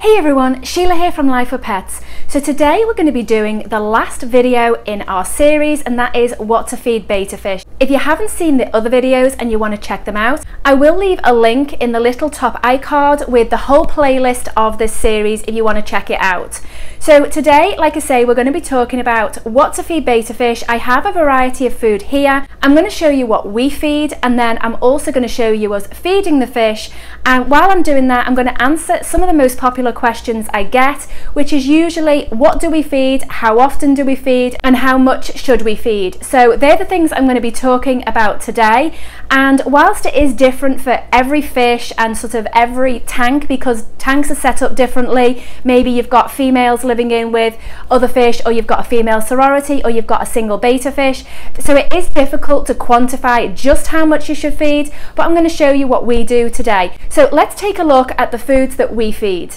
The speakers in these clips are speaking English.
Hey everyone, Sheila here from Lifewithpets. So today we're going to be doing the last video in our series, and that is what to feed betta fish. If you haven't seen the other videos and you want to check them out, I will leave a link in the little top iCard with the whole playlist of this series if you want to check it out. So today, like I say, we're going to be talking about what to feed betta fish. I have a variety of food here. I'm going to show you what we feed, and then I'm also going to show you us feeding the fish. And while I'm doing that, I'm going to answer some of the most popular questions I get, which is usually what do we feed, how often do we feed, and how much should we feed. So they're the things I'm going to be talking about today. And whilst it is different for every fish and sort of every tank, because tanks are set up differently, maybe you've got females living in with other fish, or you've got a female sorority, or you've got a single betta fish, so it is difficult to quantify just how much you should feed, but I'm going to show you what we do today. So let's take a look at the foods that we feed.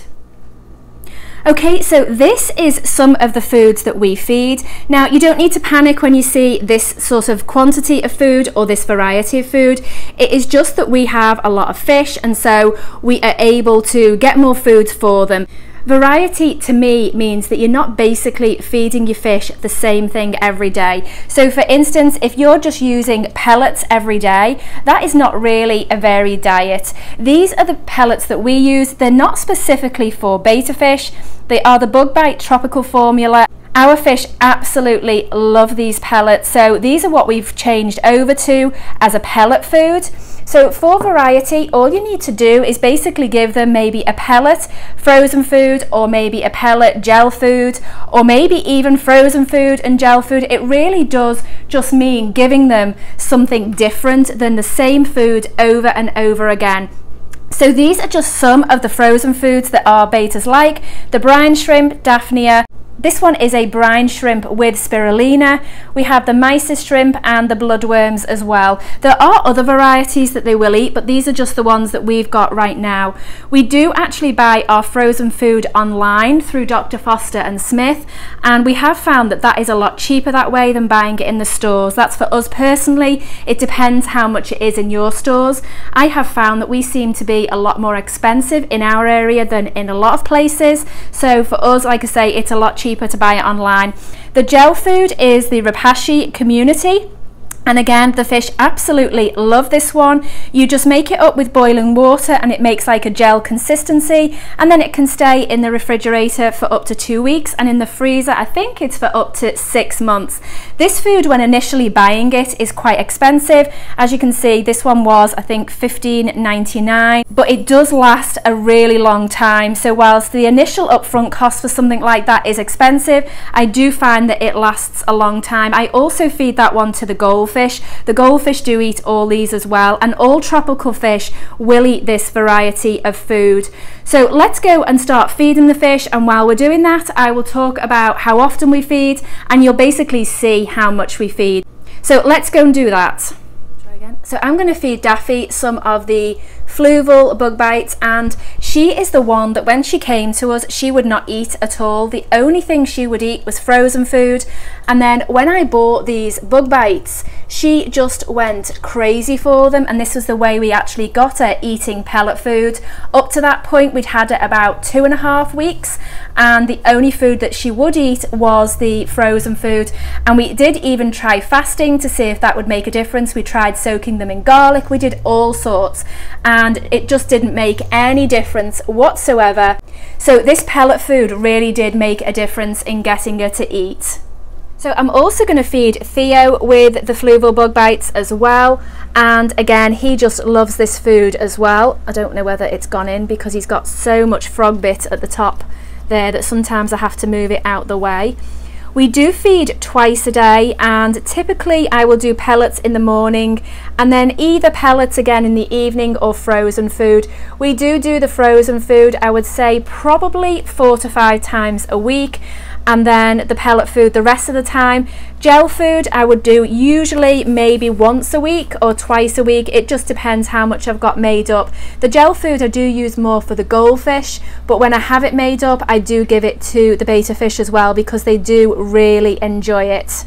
Okay, so this is some of the foods that we feed. Now, you don't need to panic when you see this sort of quantity of food or this variety of food. It is just that we have a lot of fish, and so we are able to get more foods for them. Variety to me means that you're not basically feeding your fish the same thing every day. So for instance, if you're just using pellets every day, that is not really a varied diet. These are the pellets that we use. They're not specifically for betta fish. They are the Bug Bite Tropical Formula. Our fish absolutely love these pellets, so these are what we've changed over to as a pellet food. So for variety, all you need to do is basically give them maybe a pellet frozen food, or maybe a pellet gel food, or maybe even frozen food and gel food. It really does just mean giving them something different than the same food over and over again. So these are just some of the frozen foods that our bettas like. The brine shrimp, Daphnia. This one is a brine shrimp with spirulina. We have the mysis shrimp and the bloodworms as well. There are other varieties that they will eat, but these are just the ones that we've got right now. We do actually buy our frozen food online through Dr. Foster and Smith, and we have found that that is a lot cheaper that way than buying it in the stores. That's for us personally. It depends how much it is in your stores. I have found that we seem to be a lot more expensive in our area than in a lot of places. So for us, like I say, it's a lot cheaper to buy it online. The gel food is the Rapashi Community, and again, the fish absolutely love this one. You just make it up with boiling water and it makes like a gel consistency, and then it can stay in the refrigerator for up to 2 weeks, and in the freezer I think it's for up to 6 months. This food, when initially buying it, is quite expensive. As you can see, this one was I think $15.99, but it does last a really long time. So whilst the initial upfront cost for something like that is expensive, I do find that it lasts a long time. I also feed that one to the goldfish. The goldfish do eat all these as well, and all tropical fish will eat this variety of food. So let's go and start feeding the fish, and while we're doing that, I will talk about how often we feed, and you'll basically see how much we feed. So let's go and do that. So I'm going to feed Daffy some of the fluval bug bites, and she is the one that when she came to us, she would not eat at all. The only thing she would eat was frozen food, and then when I bought these bug bites, she just went crazy for them, and this was the way we actually got her eating pellet food. Up to that point, we'd had her about 2.5 weeks, and the only food that she would eat was the frozen food. And we did even try fasting to see if that would make a difference. We tried soaking them in garlic, we did all sorts, and it just didn't make any difference whatsoever. So this pellet food really did make a difference in getting her to eat. So I'm also going to feed Theo with the fluval bug bites as well, and again, he just loves this food as well. I don't know whether it's gone in because he's got so much frog bit at the top there that sometimes I have to move it out the way. We do feed twice a day, and typically I will do pellets in the morning and then either pellets again in the evening or frozen food. We do the frozen food, I would say probably 4 to 5 times a week, and then the pellet food the rest of the time. Gel food I would do usually maybe once a week or twice a week. It just depends how much I've got made up. The gel food I do use more for the goldfish, but when I have it made up, I do give it to the betta fish as well because they do really enjoy it.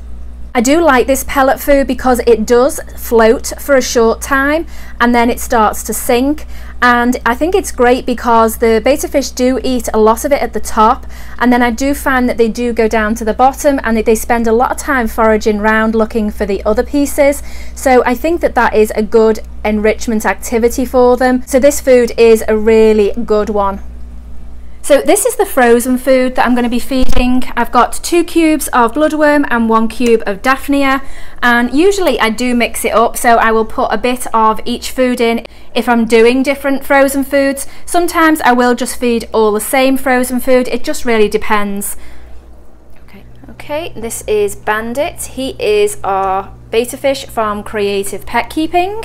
I do like this pellet food because it does float for a short time and then it starts to sink, and I think it's great because the betta fish do eat a lot of it at the top, and then I do find that they do go down to the bottom and they spend a lot of time foraging around looking for the other pieces. So I think that that is a good enrichment activity for them. So this food is a really good one. So this is the frozen food that I'm going to be feeding. I've got 2 cubes of bloodworm and 1 cube of Daphnia, and usually I do mix it up, so I will put a bit of each food in if I'm doing different frozen foods. Sometimes I will just feed all the same frozen food, it just really depends. Okay, this is Bandit. He is our betta fish from Creative Pet Keeping.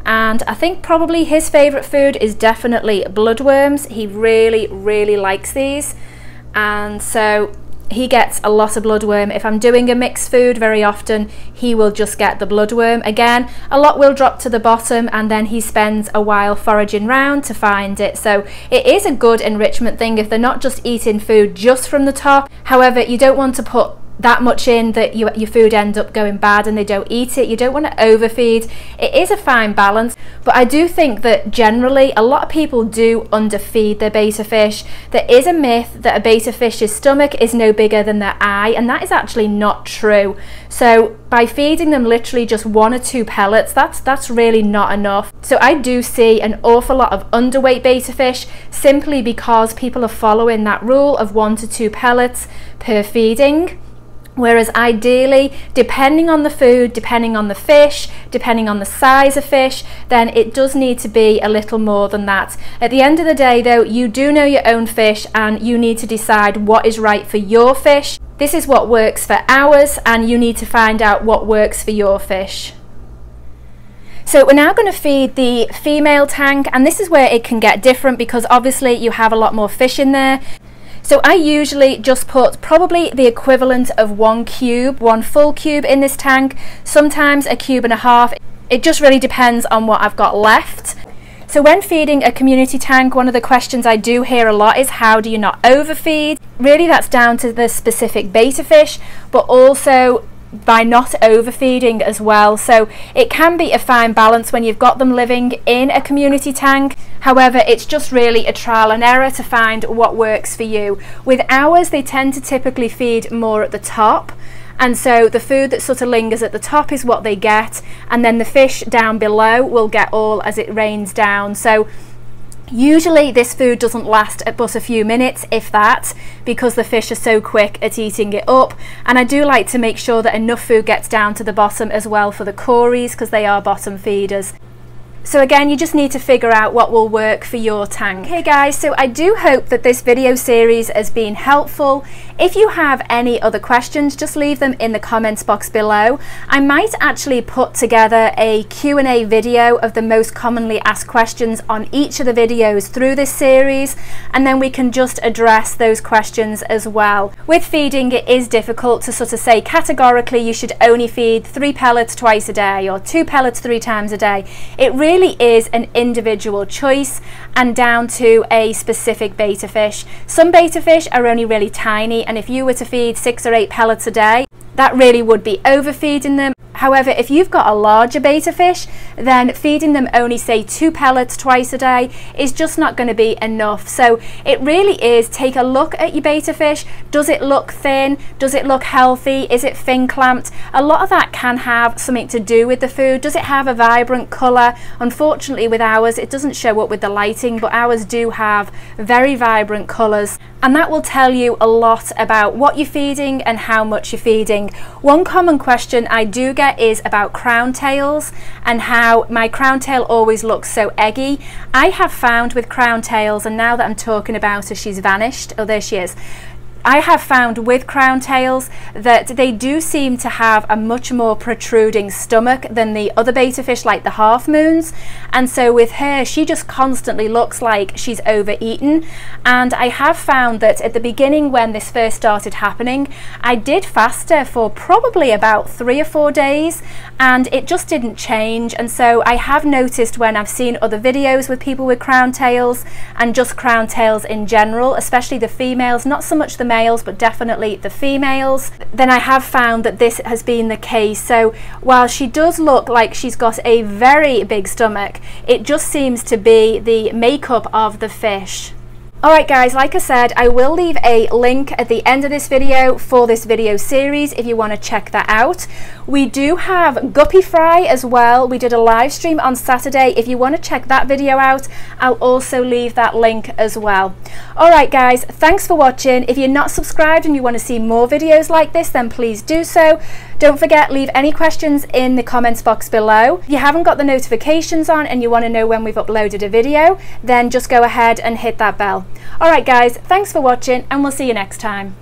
And I think probably his favourite food is definitely bloodworms. He really likes these, and so he gets a lot of bloodworm. If I'm doing a mixed food, very often he will just get the bloodworm. Again, a lot will drop to the bottom and then he spends a while foraging round to find it. So it is a good enrichment thing if they're not just eating food just from the top. However, you don't want to put that much in that your food ends up going bad and they don't eat it. You don't want to overfeed. It is a fine balance, but I do think that generally a lot of people do underfeed their betta fish. There is a myth that a betta fish's stomach is no bigger than their eye, and that is actually not true. So by feeding them literally just 1 or 2 pellets, that's really not enough. So I do see an awful lot of underweight betta fish simply because people are following that rule of 1 to 2 pellets per feeding. Whereas ideally, depending on the food, depending on the fish, depending on the size of fish, then it does need to be a little more than that. At the end of the day though, you do know your own fish and you need to decide what is right for your fish. This is what works for ours, and you need to find out what works for your fish. So we're now going to feed the female tank, and this is where it can get different because obviously you have a lot more fish in there. So I usually just put probably the equivalent of 1 full cube in this tank, sometimes 1.5 cubes. It just really depends on what I've got left. So when feeding a community tank, one of the questions I do hear a lot is how do you not overfeed? Really that's down to the specific betta fish, but also by not overfeeding as well. So it can be a fine balance when you've got them living in a community tank. However, it's just really a trial and error to find what works for you. With ours, they tend to typically feed more at the top, and so the food that sort of lingers at the top is what they get, and then the fish down below will get all as it rains down. So usually this food doesn't last but a few minutes, if that, because the fish are so quick at eating it up. And I do like to make sure that enough food gets down to the bottom as well for the cories, because they are bottom feeders. So again, you just need to figure out what will work for your tank. Okay guys, so I do hope that this video series has been helpful. If you have any other questions, just leave them in the comments box below. I might actually put together a Q&A video of the most commonly asked questions on each of the videos through this series, and then we can just address those questions as well. With feeding, it is difficult to sort of say categorically you should only feed 3 pellets twice a day or 2 pellets 3 times a day. It really is an individual choice and down to a specific betta fish. Some betta fish are only really tiny, and if you were to feed 6 or 8 pellets a day, that really would be overfeeding them. However, if you've got a larger betta fish, then feeding them only say 2 pellets twice a day is just not going to be enough. So it really is, take a look at your betta fish. Does it look thin? Does it look healthy? Is it fin clamped? A lot of that can have something to do with the food. Does it have a vibrant colour? Unfortunately with ours it doesn't show up with the lighting, but ours do have very vibrant colours, and that will tell you a lot about what you're feeding and how much you're feeding. One common question I do get is about crown tails and how my crown tail always looks so eggy. I have found with crown tails, and now that I'm talking about her, she's vanished. Oh, there she is. I have found with crown tails that they do seem to have a much more protruding stomach than the other betta fish like the half moons, and so with her she just constantly looks like she's overeaten. And I have found that at the beginning when this first started happening, I did fast her for probably about 3 or 4 days and it just didn't change. And so I have noticed when I've seen other videos with people with crown tails and just crown tails in general, especially the females, not so much the males, but definitely the females, then I have found that this has been the case. So while she does look like she's got a very big stomach, it just seems to be the makeup of the fish. Alright guys, like I said, I will leave a link at the end of this video for this video series if you want to check that out. We do have guppy fry as well. We did a live stream on Saturday. If you want to check that video out, I'll also leave that link as well. Alright guys, thanks for watching. If you're not subscribed and you want to see more videos like this, then please do so. Don't forget, leave any questions in the comments box below. If you haven't got the notifications on and you want to know when we've uploaded a video, then just go ahead and hit that bell. Alright guys, thanks for watching and we'll see you next time.